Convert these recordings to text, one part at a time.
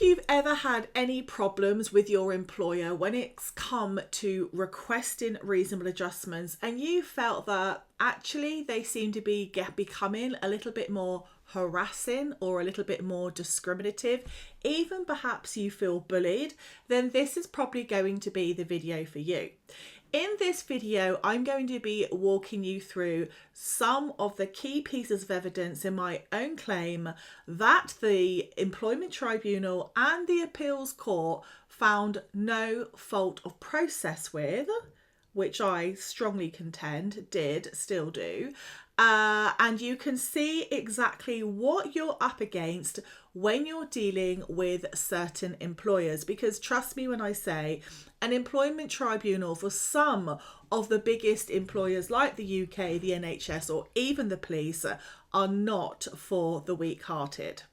you've ever had any problems with your employer when it's come to requesting reasonable adjustments and you felt that actually they seem to be becoming a little bit more harassing or a little bit more discriminative, even perhaps you feel bullied, then this is probably going to be the video for you. In this video, I'm going to be walking you through some of the key pieces of evidence in my own claim that the Employment Tribunal and the Appeals Court found no fault of process with, which I strongly contend still do. And you can see exactly what you're up against when you're dealing with certain employers, because trust me when I say an employment tribunal for some of the biggest employers like the UK, the NHS, or even the police are not for the weak-hearted.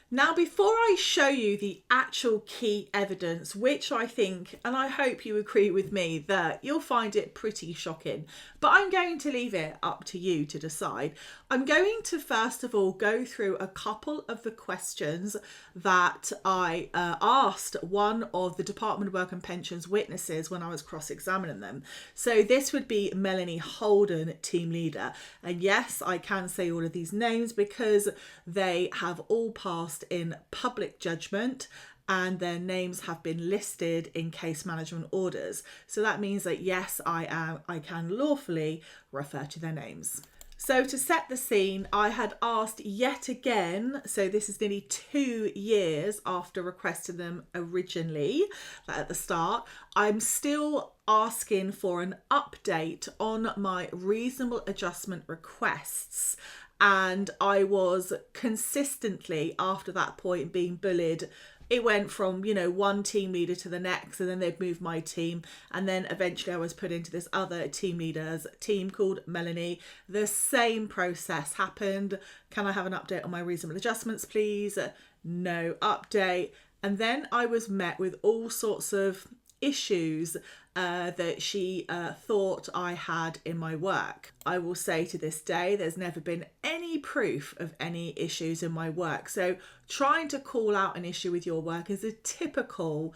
Now, before I show you the actual key evidence, which I think, and I hope you agree with me, that you'll find it pretty shocking, but I'm going to leave it up to you to decide. I'm going to first of all go through a couple of the questions that I asked one of the Department of Work and Pensions witnesses when I was cross-examining them. So this would be Melanie Holden, team leader. And yes, I can say all of these names because they have all passed in public judgment and their names have been listed in case management orders. So that means that yes, I can lawfully refer to their names. So to set the scene, I had asked yet again, so this is nearly 2 years after requesting them originally at the start, I'm still asking for an update on my reasonable adjustment requests. And I was consistently, after that point, being bullied. It went from, one team leader to the next, and then they'd move my team. And then eventually I was put into this other team leader's team called Melanie. The same process happened. Can I have an update on my reasonable adjustments, please? No update. And then I was met with all sorts of issues that she thought I had in my work. I will say to this day, there's never been any proof of any issues in my work. So trying to call out an issue with your work is a typical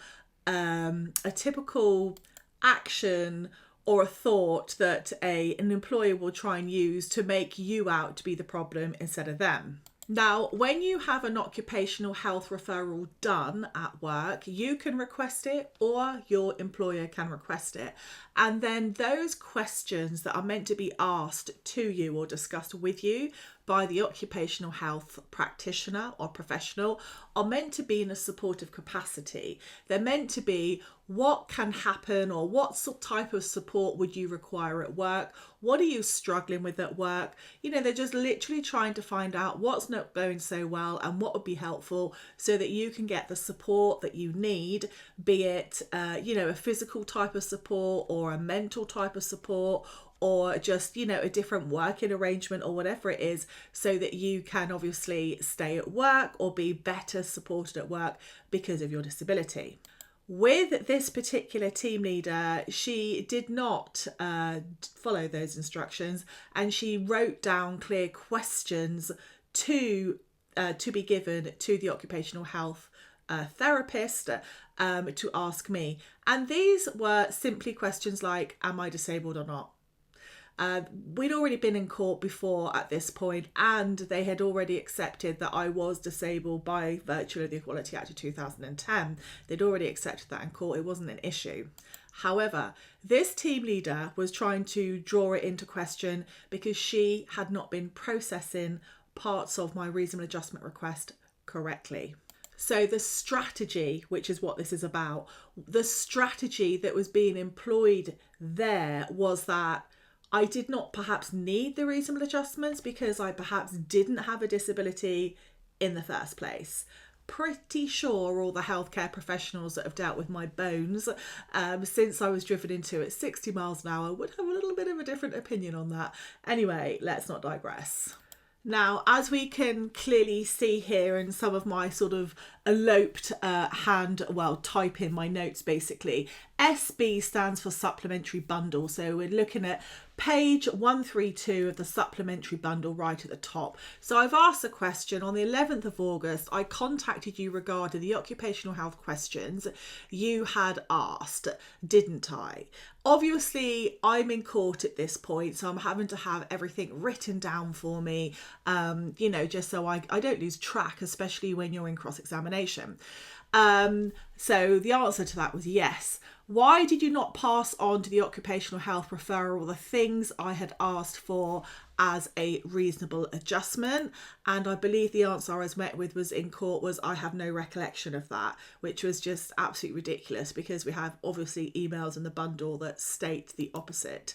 action or a thought that an employer will try and use to make you out to be the problem instead of them. Now, when you have an occupational health referral done at work, you can request it or your employer can request it. And then those questions that are meant to be asked to you or discussed with you by the occupational health practitioner or professional are meant to be in a supportive capacity. They're meant to be what can happen or what type of support would you require at work? What are you struggling with at work? They're just literally trying to find out what's not going so well and what would be helpful so that you can get the support that you need, be it, a physical type of support or a mental type of support or just, a different working arrangement or whatever it is, so that you can obviously stay at work or be better supported at work because of your disability. With this particular team leader, she did not follow those instructions, and she wrote down clear questions to be given to the occupational health therapist to ask me. And these were simply questions like, am I disabled or not? We'd already been in court before at this point, and they had already accepted that I was disabled by virtue of the Equality Act of 2010. They'd already accepted that in court. It wasn't an issue. However, this team leader was trying to draw it into question because she had not been processing parts of my reasonable adjustment request correctly. So the strategy, which is what this is about, the strategy that was being employed there was that I did not perhaps need the reasonable adjustments because I perhaps didn't have a disability in the first place. Pretty sure all the healthcare professionals that have dealt with my bones since I was driven into at 60 miles an hour would have a little bit of a different opinion on that. Anyway, let's not digress. Now, as we can clearly see here in some of my sort of eloped type in my notes basically. SB stands for supplementary bundle. So we're looking at page 132 of the supplementary bundle right at the top. So I've asked a question on the 11th of August. I contacted you regarding the occupational health questions you had asked, didn't I? Obviously, I'm in court at this point, so I'm having to have everything written down for me, just so I don't lose track, especially when you're in cross-examination. So the answer to that was yes. Why did you not pass on to the occupational health referral the things I had asked for as a reasonable adjustment? And I believe the answer I was met with was in court was I have no recollection of that, which was just absolutely ridiculous because we have obviously emails in the bundle that state the opposite.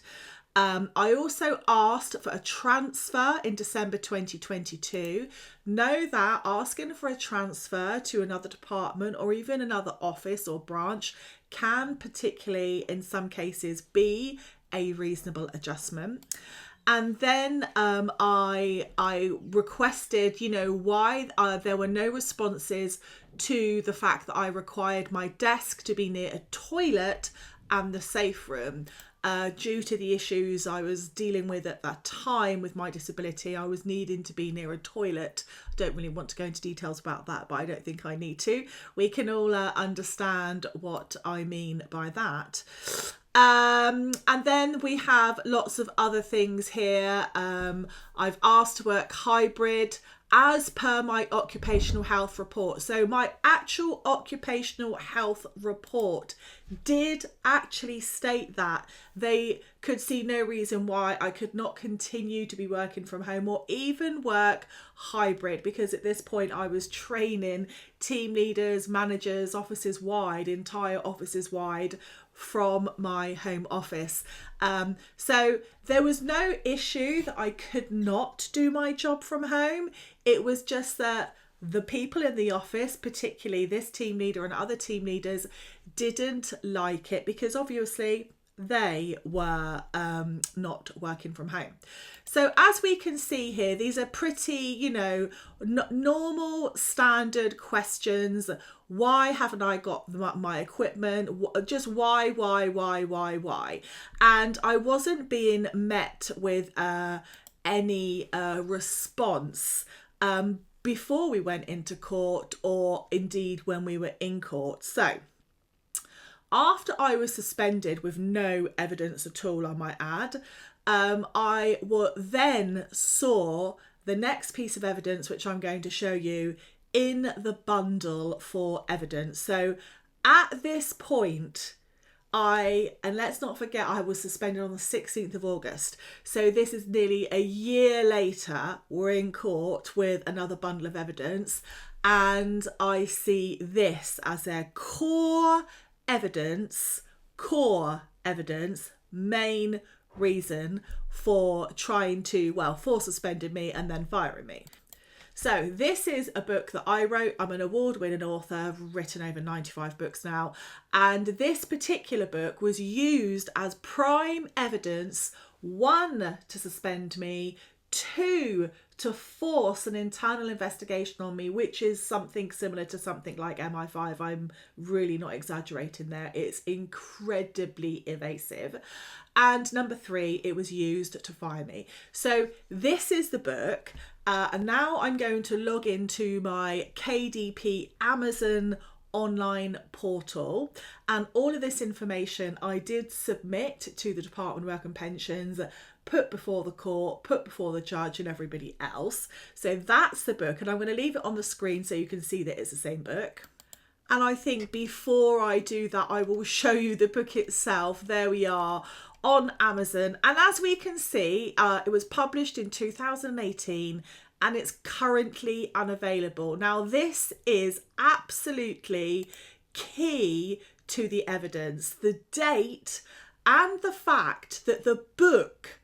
I also asked for a transfer in December 2022. Know that asking for a transfer to another department or even another office or branch can particularly in some cases be a reasonable adjustment. And then I requested, why there were no responses to the fact that I required my desk to be near a toilet and the safe room. Due to the issues I was dealing with at that time with my disability, I was needing to be near a toilet. I don't really want to go into details about that, but I don't think I need to. We can all understand what I mean by that. And then we have lots of other things here. I've asked to work hybrid as per my occupational health report. So my actual occupational health report did actually state that they could see no reason why I could not continue to be working from home or even work hybrid, because at this point I was training team leaders, managers, offices wide, entire offices wide from my home office. So there was no issue that I could not do my job from home. It was just that the people in the office, particularly this team leader and other team leaders, didn't like it because obviously they were not working from home. So as we can see here, these are pretty, normal standard questions. Why haven't I got my equipment? Just why? And I wasn't being met with any response before we went into court or indeed when we were in court. So after I was suspended with no evidence at all, I might add, I then saw the next piece of evidence, which I'm going to show you in the bundle for evidence. So at this point, and let's not forget, I was suspended on the 16th of August. So this is nearly a year later. We're in court with another bundle of evidence. And I see this as their core evidence, main reason for for suspending me and then firing me. So this is a book that I wrote. I'm an award-winning author. I've written over 95 books now. And this particular book was used as prime evidence, 1, to suspend me, 2, to force an internal investigation on me, which is something similar to something like MI5. I'm really not exaggerating there. It's incredibly evasive. And number 3, it was used to fire me. So this is the book. And now I'm going to log into my KDP Amazon online portal, and all of this information I did submit to the Department of Work and Pensions, put before the court, put before the judge and everybody else. So that's the book, and I'm going to leave it on the screen so you can see that it's the same book. And I think before I do that, I will show you the book itself. There we are on Amazon. And as we can see, it was published in 2018 and it's currently unavailable. Now, this is absolutely key to the evidence. The date and the fact that the book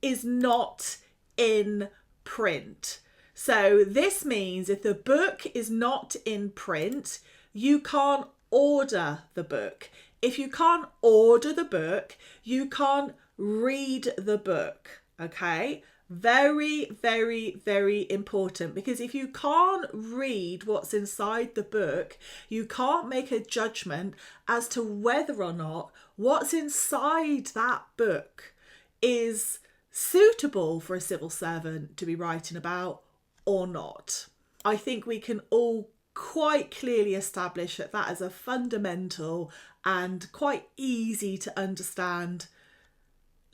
is not in print. So this means if the book is not in print, you can't order the book. If you can't order the book, you can't read the book, okay? Very, very, very important, because if you can't read what's inside the book, you can't make a judgment as to whether or not what's inside that book is suitable for a civil servant to be writing about or not. I think we can all quite clearly establish that that is a fundamental and quite easy to understand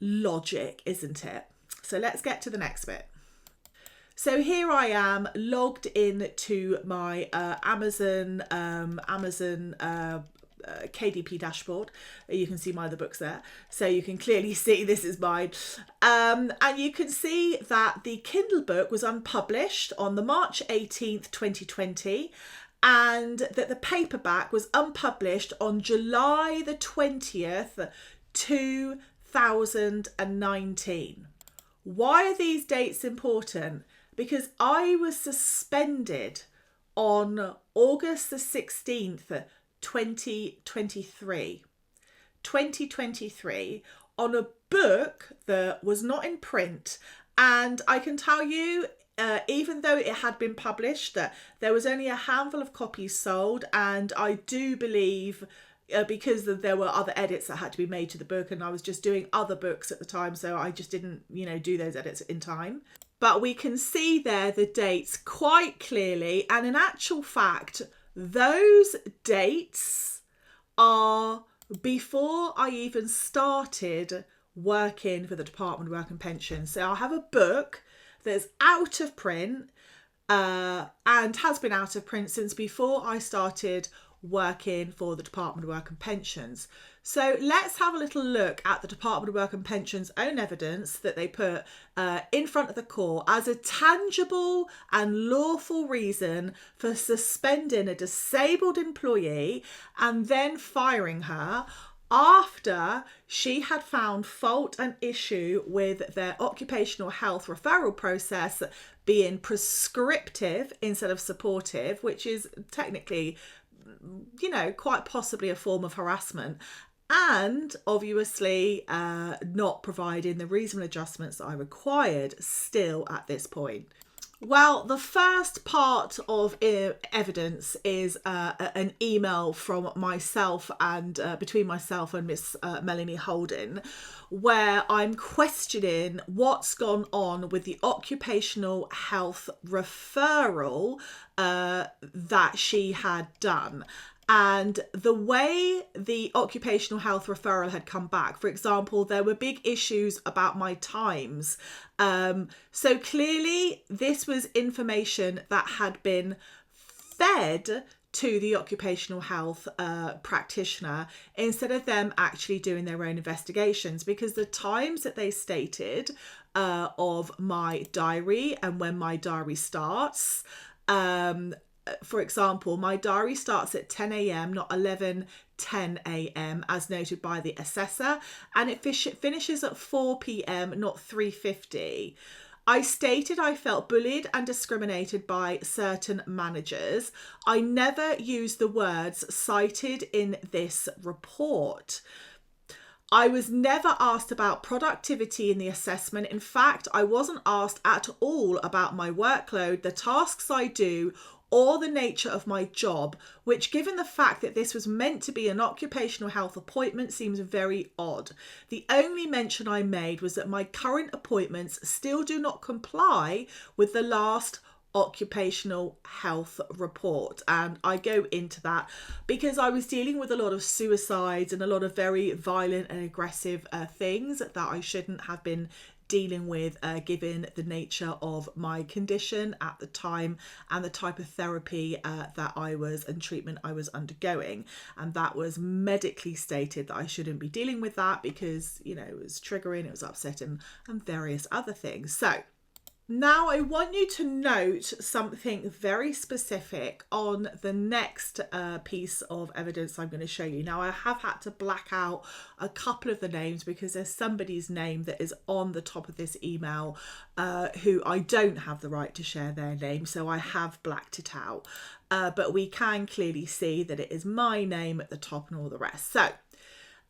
logic, isn't it? So let's get to the next bit. So here I am logged in to my Amazon KDP dashboard. You can see my other books there, so you can clearly see this is mine. And you can see that the Kindle book was unpublished on the March 18th, 2020, and that the paperback was unpublished on July the 20th, 2019. Why are these dates important? Because I was suspended on August the 16th, 2023 on a book that was not in print. And I can tell you, even though it had been published, there was only a handful of copies sold, and I do believe because there were other edits that had to be made to the book, and I was just doing other books at the time, so I just didn't, do those edits in time. But we can see there the dates quite clearly, and in actual fact, those dates are before I even started working for the Department of Work and Pensions. So I have a book that's out of print and has been out of print since before I started working for the Department of Work and Pensions. So let's have a little look at the Department of Work and Pensions' own evidence that they put in front of the court as a tangible and lawful reason for suspending a disabled employee and then firing her after she had found fault and issue with their occupational health referral process being prescriptive instead of supportive, which is technically, quite possibly a form of harassment, and obviously not providing the reasonable adjustments that I required still at this point. Well, the first part of evidence is an email from myself and between myself and Miss Melanie Holden, where I'm questioning what's gone on with the occupational health referral that she had done. And the way the occupational health referral had come back, for example, there were big issues about my times. So clearly this was information that had been fed to the occupational health practitioner instead of them actually doing their own investigations, because the times that they stated of my diary and when my diary starts, for example, my diary starts at 10 a.m, not 11:10 a.m, as noted by the assessor, and it finishes at 4 p.m, not 3:50. I stated I felt bullied and discriminated by certain managers. I never used the words cited in this report. I was never asked about productivity in the assessment. In fact, I wasn't asked at all about my workload, the tasks I do, or the nature of my job, which, given the fact that this was meant to be an occupational health appointment, seems very odd. The only mention I made was that my current appointments still do not comply with the last occupational health report, and I go into that because I was dealing with a lot of suicides and a lot of very violent and aggressive things that I shouldn't have been dealing with given the nature of my condition at the time and the type of therapy that I was and treatment I was undergoing, and that was medically stated that I shouldn't be dealing with that because it was triggering, it was upsetting, and various other things. So now I want you to note something very specific on the next piece of evidence I'm going to show you. Now, I have had to black out a couple of the names because there's somebody's name that is on the top of this email who I don't have the right to share their name, so I have blacked it out. But we can clearly see that it is my name at the top and all the rest. So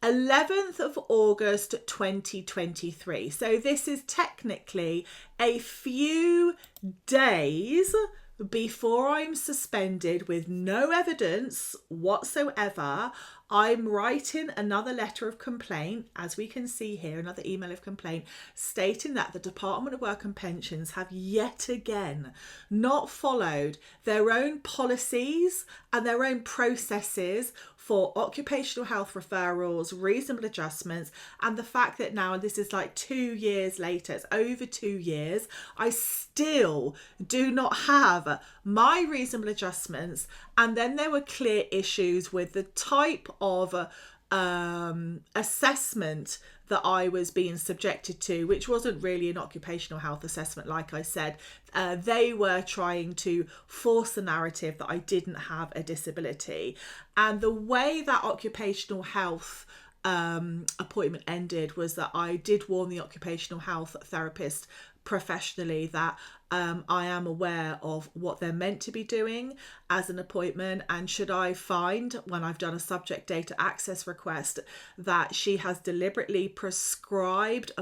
11th of August 2023. So this is technically a few days before I'm suspended with no evidence whatsoever. I'm writing another letter of complaint, as we can see here, another email of complaint, stating that the Department of Work and Pensions have yet again not followed their own policies and their own processes for occupational health referrals, reasonable adjustments, and the fact that now this is like 2 years later, it's over 2 years, I still do not have my reasonable adjustments. And then there were clear issues with the type of assessment that I was being subjected to, which wasn't really an occupational health assessment. Like I said, they were trying to force the narrative that I didn't have a disability. And the way that occupational health appointment ended was that I did warn the occupational health therapist professionally that I am aware of what they're meant to be doing as an appointment, and should I find when I've done a subject data access request that she has deliberately prescribed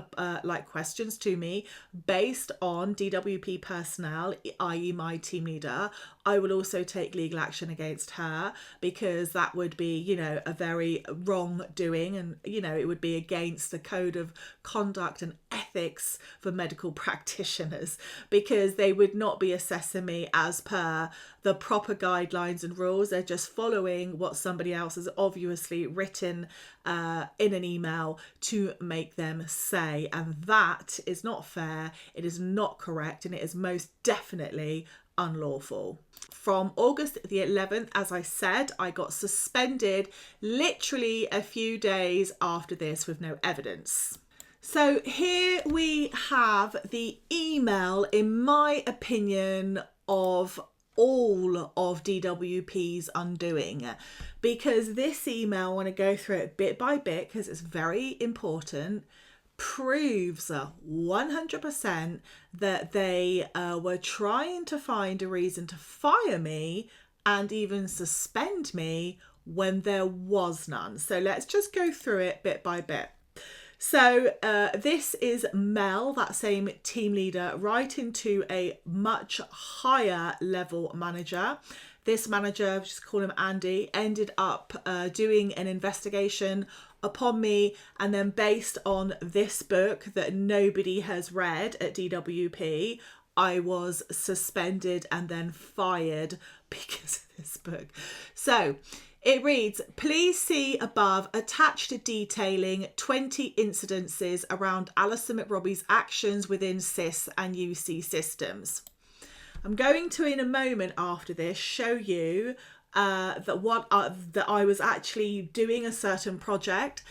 like questions to me based on DWP personnel, i.e. my team leader, I will also take legal action against her, because that would be, you know, a very wrongdoing, and, you know, it would be against the code of conduct and ethics for medical practitioners, because they would not be assessing me as per the proper guidelines and rules. They're just following what somebody else has obviously written in an email to make them say, and that is not fair, it is not correct, and it is most definitely unlawful. From August the 11th, as I said, I got suspended literally a few days after this with no evidence. So here we have the email, in my opinion, of all of DWP's undoing, because this email, I want to go through it bit by bit because it's very important, proves 100% that they were trying to find a reason to fire me and even suspend me when there was none. So let's just go through it bit by bit. So this is Mel, that same team leader, writing to a much higher level manager. This manager, just call him Andy, ended up doing an investigation upon me, and then based on this book that nobody has read at DWP, I was suspended and then fired because of this book. So it reads, please see above attached detailing 20 incidences around Alison McRobbie's actions within CIS and UC systems. I'm going to, in a moment after this, show you that I was actually doing a certain project,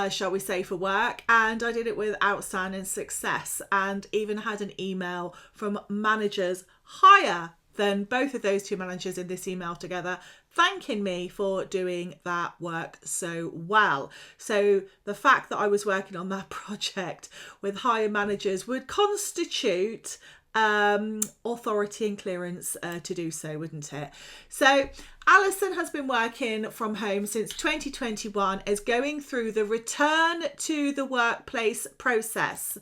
shall we say, for work, and I did it with outstanding success, and even had an email from managers higher than both of those two managers in this email together, thanking me for doing that work so well. So the fact that I was working on that project with higher managers would constitute authority and clearance to do so, wouldn't it? So Alison has been working from home since 2021, is going through the return to the workplace process.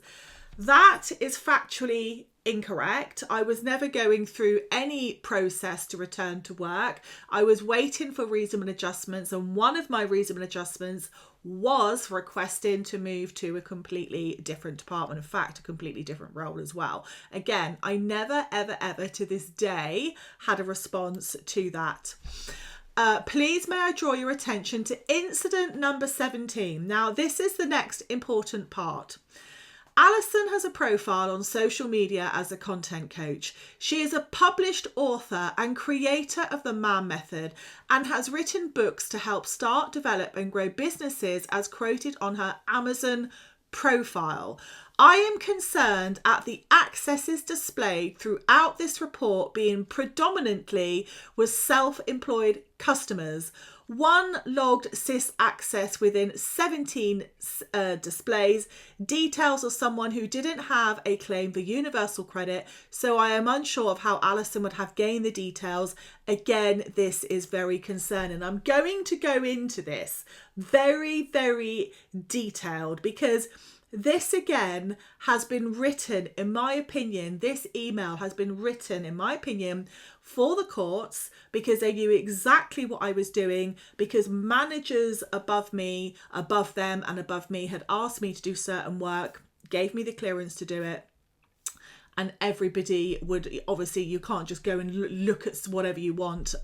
That is factually incorrect. I was never going through any process to return to work. I was waiting for reasonable adjustments, and one of my reasonable adjustments was requesting to move to a completely different department. In fact, a completely different role as well. Again, I never, ever to this day had a response to that. Please may I draw your attention to incident number 17. Now, this is the next important part. Alison has a profile on social media as a content coach. She is a published author and creator of the MAM method, and has written books to help start, develop and grow businesses, as quoted on her Amazon profile. I am concerned at the accesses displayed throughout this report being predominantly with self-employed customers. One logged sys access within 17 displays details of someone who didn't have a claim for universal credit, so I am unsure of how Alison would have gained the details. Again, this is very concerning. I'm going to go into this very, very detailed, because this again has been written, in my opinion, this email has been written, in my opinion, for the courts, because they knew exactly what I was doing, because managers above me, above them and above me had asked me to do certain work, gave me the clearance to do it. And everybody would, obviously, you can't just go and look at whatever you want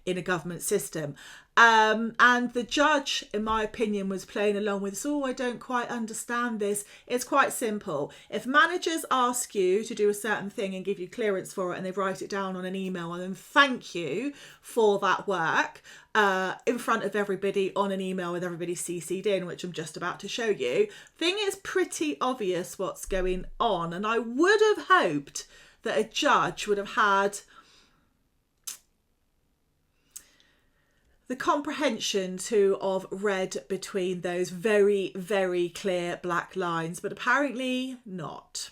in a government system. And the judge, in my opinion, was playing along with, oh, I don't quite understand this. It's quite simple. If managers ask you to do a certain thing and give you clearance for it, and they write it down on an email and then thank you for that work in front of everybody on an email with everybody CC'd in, which I'm just about to show you, thing is pretty obvious what's going on. And I would have hoped that a judge would have had the comprehension to have read between those very, very clear black lines, but apparently not.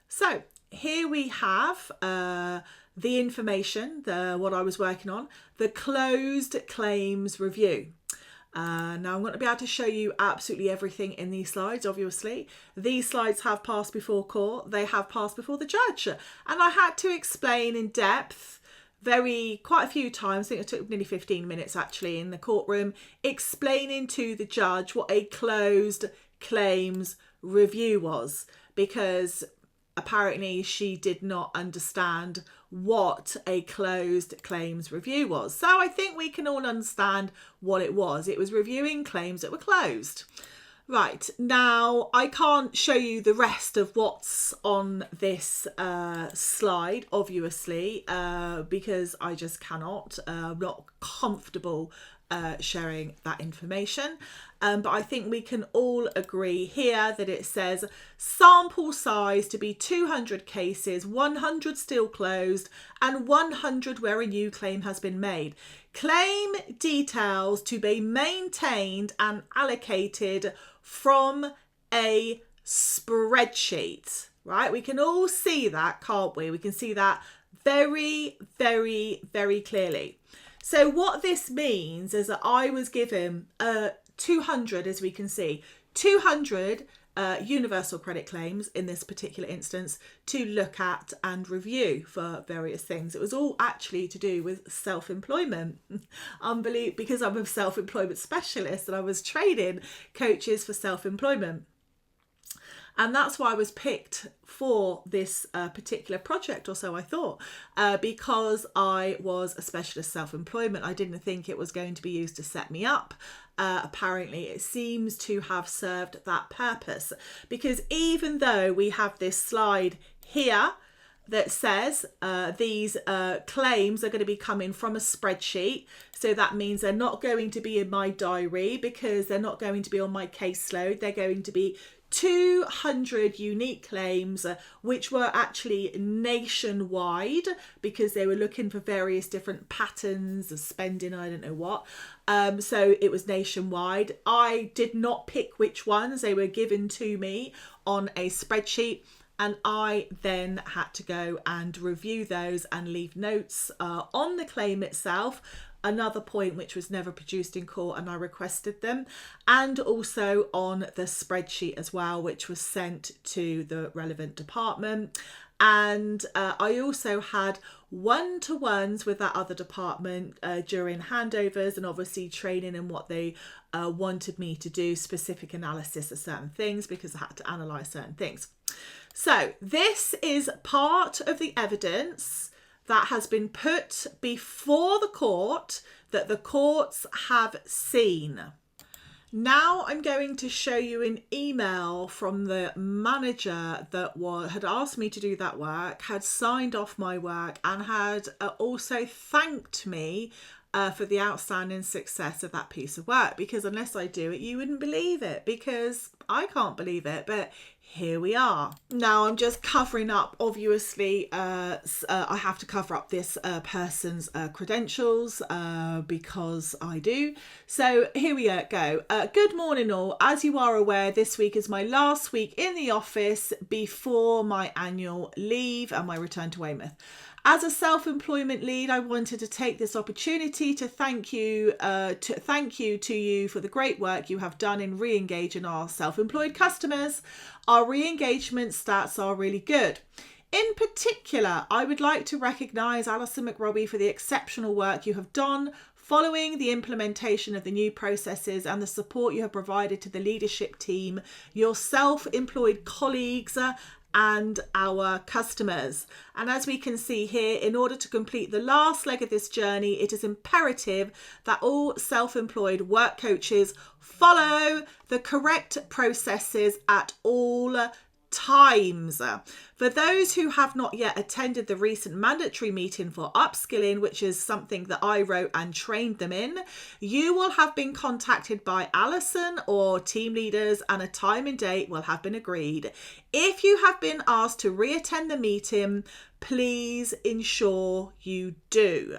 So here we have the information, what I was working on, the closed claims review. Now I'm going to be able to show you absolutely everything in these slides, obviously. These slides have passed before court, they have passed before the judge. And I had to explain in depth quite a few times, I think it took nearly 15 minutes actually in the courtroom, explaining to the judge what a closed claims review was, because apparently she did not understand what a closed claims review was. So I think we can all understand what it was. It was reviewing claims that were closed. Right, now I can't show you the rest of what's on this slide, obviously, because I just cannot. I'm not comfortable sharing that information. But I think we can all agree here that it says sample size to be 200 cases, 100 still closed, and 100 where a new claim has been made. Claim details to be maintained and allocated from a spreadsheet, right? We can all see that, can't we? We can see that very, very, very clearly. So what this means is that I was given 200, as we can see, 200 universal credit claims in this particular instance to look at and review for various things. It was all actually to do with self-employment. Unbelievable, because I'm a self-employment specialist and I was training coaches for self-employment. And that's why I was picked for this particular project, or so I thought, because I was a specialist self-employment. I didn't think it was going to be used to set me up. Apparently it seems to have served that purpose, because even though we have this slide here that says these claims are going to be coming from a spreadsheet, so that means they're not going to be in my diary, because they're not going to be on my caseload. They're going to be 200 unique claims, which were actually nationwide, because they were looking for various different patterns of spending, I don't know what. So it was nationwide. I did not pick which ones. They were given to me on a spreadsheet, and I then had to go and review those and leave notes on the claim itself. Another point which was never produced in court, and I requested them, and also on the spreadsheet as well, which was sent to the relevant department. And I also had one-to-ones with that other department during handovers, and obviously training and what they wanted me to do, specific analysis of certain things, because I had to analyse certain things. So this is part of the evidence that has been put before the court that the courts have seen. Now I'm going to show you an email from the manager that had asked me to do that work, had signed off my work, and had also thanked me for the outstanding success of that piece of work, because unless I do it, you wouldn't believe it, because I can't believe it, but here we are. Now I'm just covering up, obviously, I have to cover up this person's credentials because I do. So here we go. Good morning all. As you are aware, this week is my last week in the office before my annual leave and my return to Weymouth. As a self-employment lead, I wanted to take this opportunity to thank you to you for the great work you have done in re-engaging our self-employed customers. Our re-engagement stats are really good. In particular, I would like to recognise Alison McRobbie for the exceptional work you have done following the implementation of the new processes and the support you have provided to the leadership team, your self-employed colleagues, and our customers. And as we can see here, in order to complete the last leg of this journey, it is imperative that all self-employed work coaches follow the correct processes at all times. For those who have not yet attended the recent mandatory meeting for upskilling, which is something that I wrote and trained them in, you will have been contacted by Alison or team leaders and a time and date will have been agreed. If you have been asked to re-attend the meeting, please ensure you do.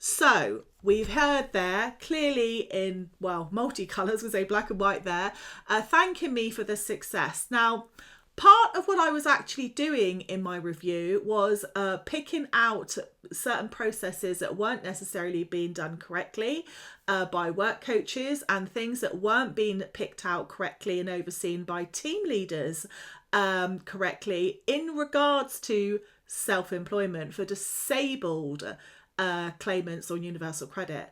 So we've heard there clearly in, well, multicolours, we say black and white there, thanking me for the success. Now, part of what I was actually doing in my review was picking out certain processes that weren't necessarily being done correctly by work coaches and things that weren't being picked out correctly and overseen by team leaders correctly in regards to self-employment for disabled claimants on universal credit.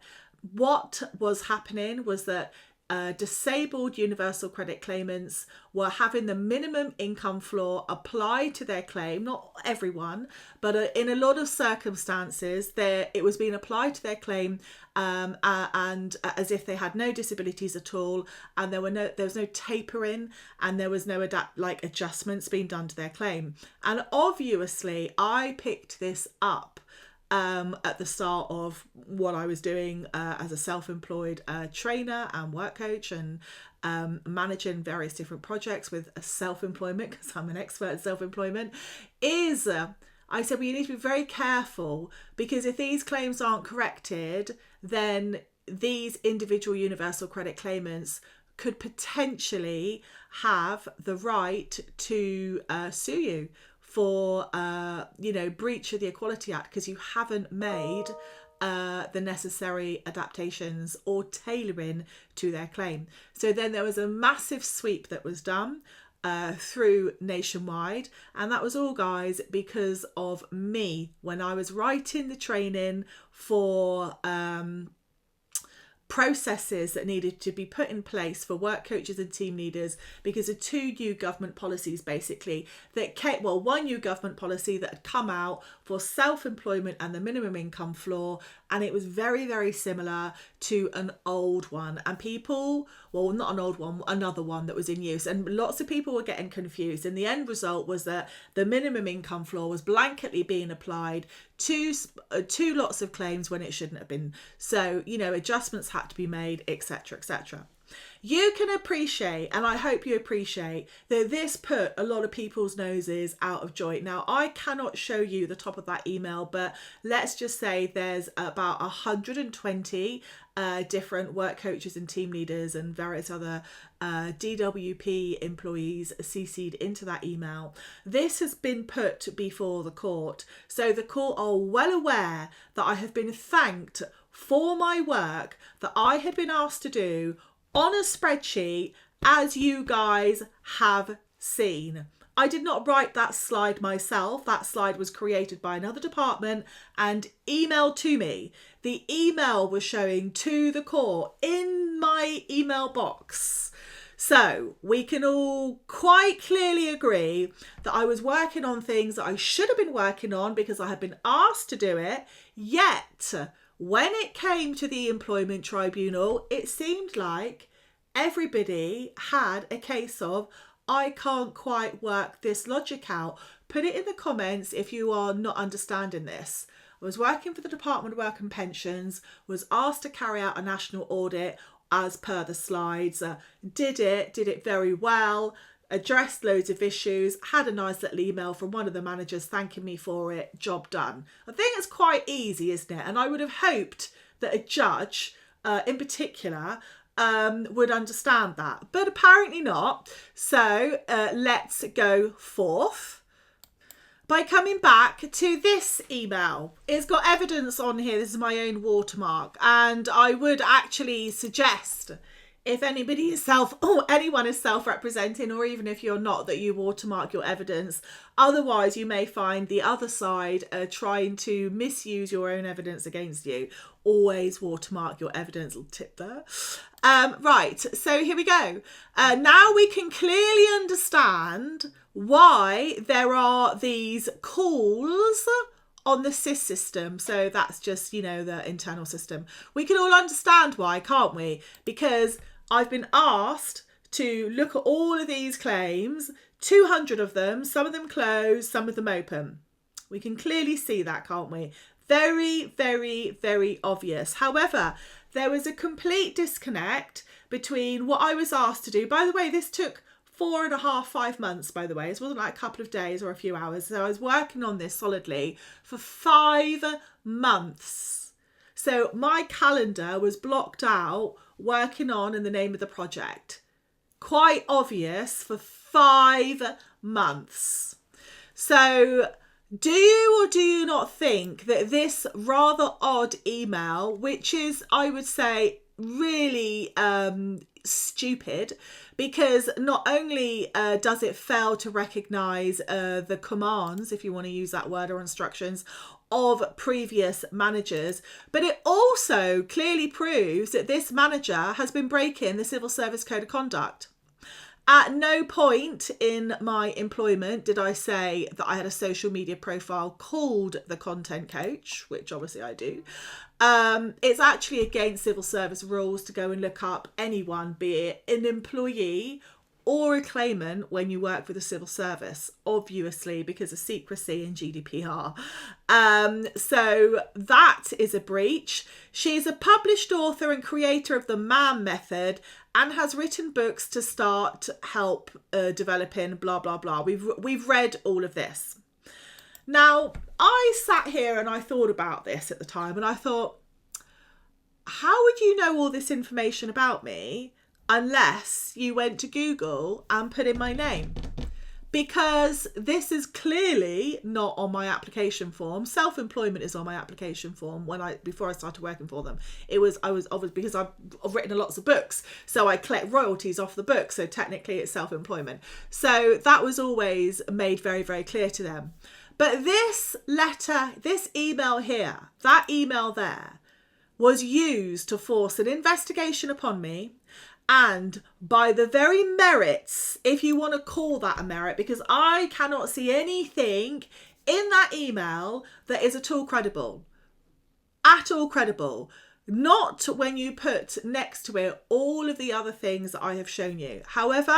What was happening was that disabled universal credit claimants were having the minimum income floor applied to their claim. Not everyone, but in a lot of circumstances it was being applied to their claim and as if they had no disabilities at all, and there was no tapering and there was no adjustments being done to their claim. And obviously I picked this up at the start of what I was doing as a self-employed trainer and work coach and managing various different projects with self-employment, because I'm an expert in self-employment, is I said, well, you need to be very careful, because if these claims aren't corrected, then these individual universal credit claimants could potentially have the right to sue you for breach of the Equality Act, because you haven't made the necessary adaptations or tailoring to their claim. So then there was a massive sweep that was done through nationwide, and that was all, guys, because of me when I was writing the training for processes that needed to be put in place for work coaches and team leaders, because of two new government policies basically that came, well, one new government policy that had come out for self-employment and the minimum income floor, and it was very, very similar to an old one, and people, well, not an old one, another one that was in use, and lots of people were getting confused, and the end result was that the minimum income floor was blanketly being applied to lots of claims when it shouldn't have been. So, adjustments had to be made, etc., etc. You can appreciate, and I hope you appreciate, that this put a lot of people's noses out of joint. Now, I cannot show you the top of that email, but let's just say there's about 120 different work coaches and team leaders and various other DWP employees CC'd into that email. This has been put before the court. So the court are well aware that I have been thanked for my work that I had been asked to do on a spreadsheet, as you guys have seen. I did not write that slide myself. That slide was created by another department and emailed to me. The email was showing to the court in my email box. So we can all quite clearly agree that I was working on things that I should have been working on because I had been asked to do it. Yet, when it came to the employment tribunal, it seemed like everybody had a case of, I can't quite work this logic out. Put it in the comments if you are not understanding this. I was working for the Department of Work and Pensions, was asked to carry out a national audit as per the slides. Did it very well, addressed loads of issues, had a nice little email from one of the managers thanking me for it, job done. I think it's quite easy, isn't it? And I would have hoped that a judge in particular would understand that, but apparently not. So let's go forth by coming back to this email. It's got evidence on here. This is my own watermark, and I would actually suggest, if anybody is anyone is self-representing, or even if you're not, that you watermark your evidence. Otherwise, you may find the other side trying to misuse your own evidence against you. Always watermark your evidence. Little tip there. Right, so here we go. Now we can clearly understand why there are these calls on the SIS system. So that's just, the internal system. We can all understand why, can't we? Because I've been asked to look at all of these claims, 200 of them, some of them closed, some of them open. We can clearly see that, can't we? Very, very, very obvious. However, there was a complete disconnect between what I was asked to do. By the way, this took 4.5, 5 months, by the way. It wasn't like a couple of days or a few hours. So I was working on this solidly for 5 months. So my calendar was blocked out working on in the name of the project. Quite obvious for 5 months. So do you or do you not think that this rather odd email, which is, I would say, really stupid, because not only does it fail to recognise the commands, if you want to use that word, or instructions of previous managers, but it also clearly proves that this manager has been breaking the Civil Service Code of Conduct. At no point in my employment did I say that I had a social media profile called the Content Coach, which obviously I do. It's actually against civil service rules to go and look up anyone, be it an employee or a claimant, when you work for the civil service, obviously because of secrecy and GDPR. So that is a breach. She's a published author and creator of the MAM method and has written books to start help developing blah, blah, blah. We've read all of this. Now, I sat here and I thought about this at the time, and I thought, how would you know all this information about me unless you went to Google and put in my name? Because this is clearly not on my application form. Self-employment is on my application form before I started working for them. I was obviously, because I've written lots of books, so I collect royalties off the book, so technically it's self-employment. So that was always made very, very clear to them. But this letter, this email here, that email there, was used to force an investigation upon me. And by the very merits, if you want to call that a merit, because I cannot see anything in that email that is at all credible. At all credible. Not when you put next to it all of the other things that I have shown you. However,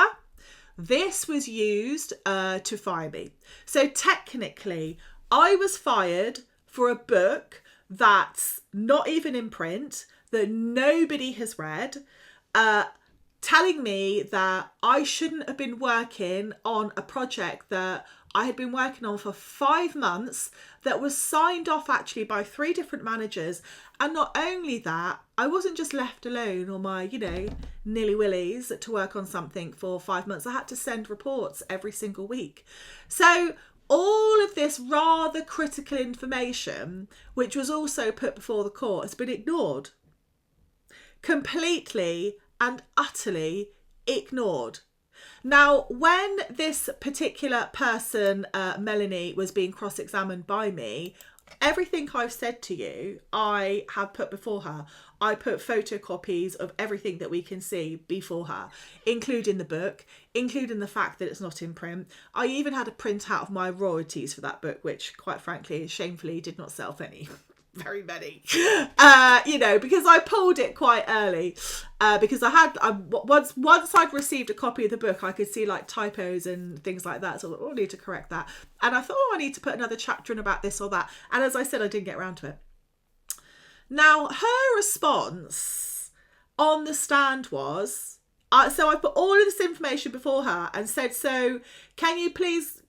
this was used to fire me. So technically, I was fired for a book that's not even in print, that nobody has read, telling me that I shouldn't have been working on a project that I had been working on for 5 months, that was signed off actually by 3 different managers. And not only that, I wasn't just left alone on my, nilly-willies to work on something for 5 months. I had to send reports every single week. So all of this rather critical information, which was also put before the court, has been ignored. Completely and utterly ignored. Now, when this particular person, Melanie, was being cross-examined by me, everything I've said to you, I have put before her. I put photocopies of everything that we can see before her, including the book, including the fact that it's not in print. I even had a printout of my royalties for that book, which, quite frankly, shamefully, did not sell for any. Very many, because I pulled it quite early, because once I'd received a copy of the book, I could see like typos and things like that. So I thought, I need to correct that. And I thought, I need to put another chapter in about this or that. And as I said, I didn't get around to it. Now, her response on the stand was, so I put all of this information before her and said, so can you please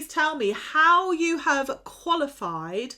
tell me how you have qualified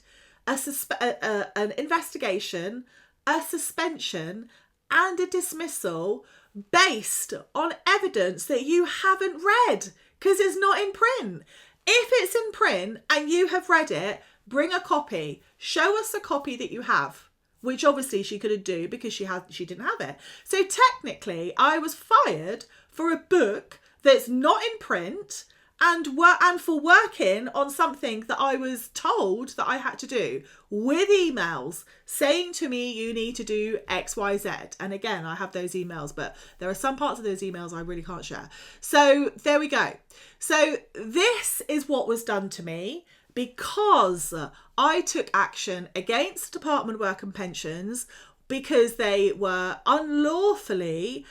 an investigation, a suspension and a dismissal based on evidence that you haven't read, because it's not in print. If it's in print and you have read it, bring a copy. Show us a copy that you have, which obviously she couldn't do because she didn't have it. So technically, I was fired for a book that's not in print and for working on something that I was told that I had to do, with emails saying to me, you need to do X, Y, Z. And again, I have those emails, but there are some parts of those emails I really can't share. So there we go. So this is what was done to me because I took action against Department of Work and Pensions because they were unlawfully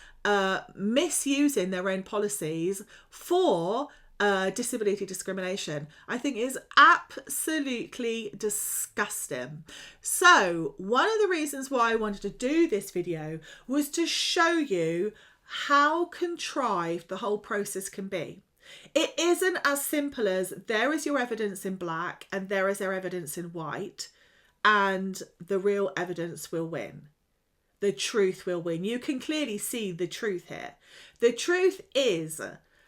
misusing their own policies for disability discrimination. I think is absolutely disgusting. So one of the reasons why I wanted to do this video was to show you how contrived the whole process can be. It isn't as simple as there is your evidence in black and there is their evidence in white and the real evidence will win. The truth will win. You can clearly see the truth here. The truth is,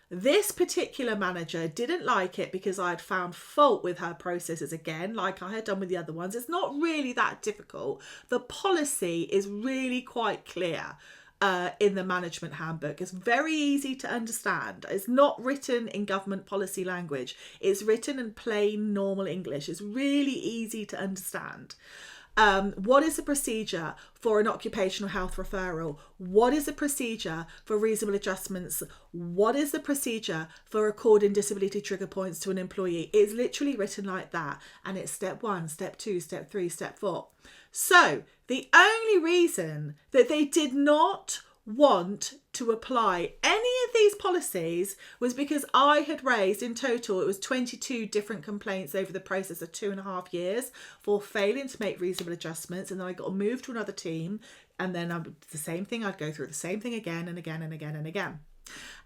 this particular manager didn't like it because I'd found fault with her processes again, like I had done with the other ones. It's not really that difficult. The policy is really quite clear in the management handbook. It's very easy to understand. It's not written in government policy language. It's written in plain, normal English. It's really easy to understand. What is the procedure for an occupational health referral? What is the procedure for reasonable adjustments? What is the procedure for recording disability trigger points to an employee? It's literally written like that. And it's step 1, step 2, step 3, step 4. So the only reason that they did not want to apply any of these policies was because I had raised, in total it was 22 different complaints over the process of 2.5 years for failing to make reasonable adjustments, and then I got moved to another team, and then the same thing, I'd go through the same thing again and again and again and again.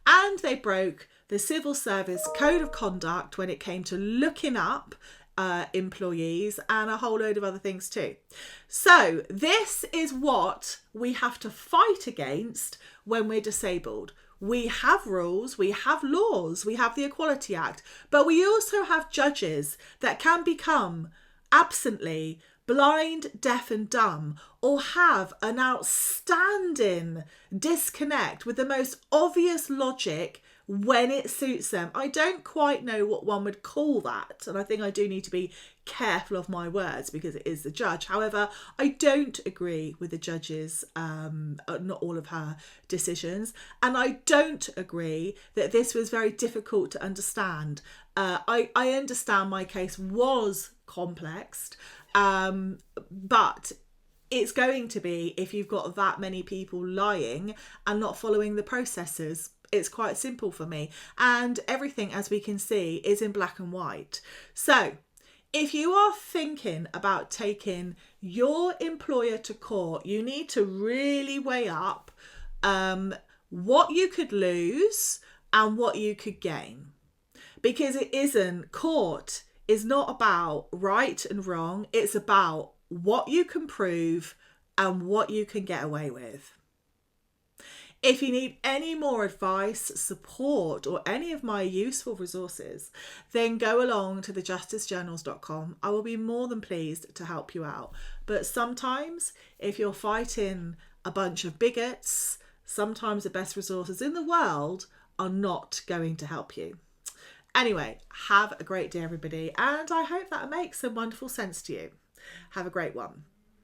And they broke the Civil Service Code of Conduct when it came to looking up employees and a whole load of other things too. So this is what we have to fight against when we're disabled. We have rules, we have laws, we have the Equality Act, but we also have judges that can become absently blind, deaf and dumb, or have an outstanding disconnect with the most obvious logic when it suits them. I don't quite know what one would call that, and I think I do need to be careful of my words because it is the judge. However, I don't agree with the judge's, not all of her decisions, and I don't agree that this was very difficult to understand. I understand my case was complex, but it's going to be if you've got that many people lying and not following the processes. It's quite simple for me, and everything, as we can see, is in black and white. So if you are thinking about taking your employer to court, you need to really weigh up what you could lose and what you could gain, because court is not about right and wrong. It's about what you can prove and what you can get away with. If you need any more advice, support, or any of my useful resources, then go along to thejusticejournals.com. I will be more than pleased to help you out. But sometimes, if you're fighting a bunch of bigots, sometimes the best resources in the world are not going to help you. Anyway, have a great day, everybody, and I hope that makes some wonderful sense to you. Have a great one.